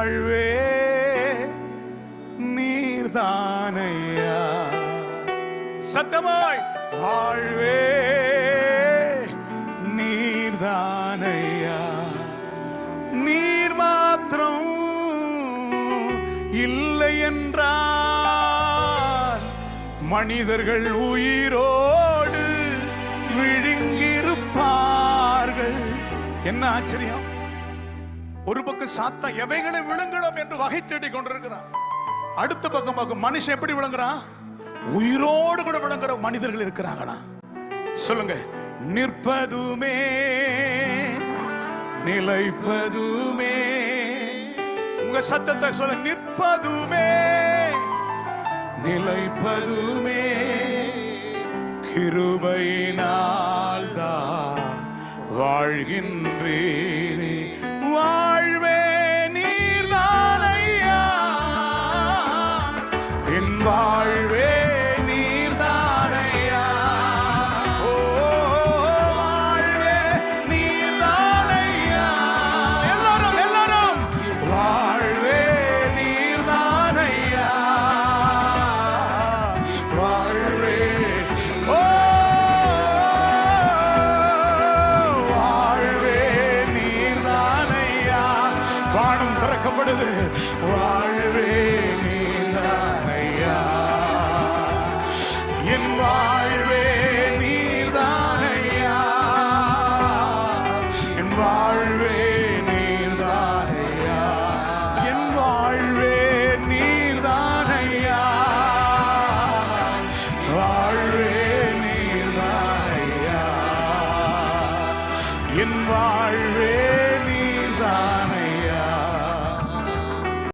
வாழ்வே நீர்தானையா. சத்தமாய் வாழ்வே நீர்தானையா. நீர் மாத்திரம் இல்லை என்றால் மனிதர்கள் உயிரோடு விழுங்கியிருப்பார்கள். என்ன ஆச்சரியம்! ஒரு பக்கம் சாத்தா எவைகளை விழுங்கணும் என்று வகை தேடி கொண்டிருக்கிறான். அடுத்த பக்கம் மனுஷன் எப்படி விழுங்குறான்? உயிரோடு கூட விழுங்குற மனிதர்கள் இருக்கிறாங்களா? சொல்லுங்க. நிற்பதுமே நிலைப்பதுமே. உங்க சத்தத்தை சொல்ல. நிற்பதுமே நிலைப்பதுமே கிருபையினால் தான் வாழ்கின்றேனே. வாழ்வே நீர்தானையா. என் வாழ்வே நீர்தானையா. ஓ வாழ்வே நீர்தானையா. எல்லாரும் எல்லாரும் வாழ்வே நீர்தானையா. வாழ்வே ஓ வாழ்வே நீர்தானையா. வானம் திறக்கப்படுது. வாழ்வே நீர்தானையா. என்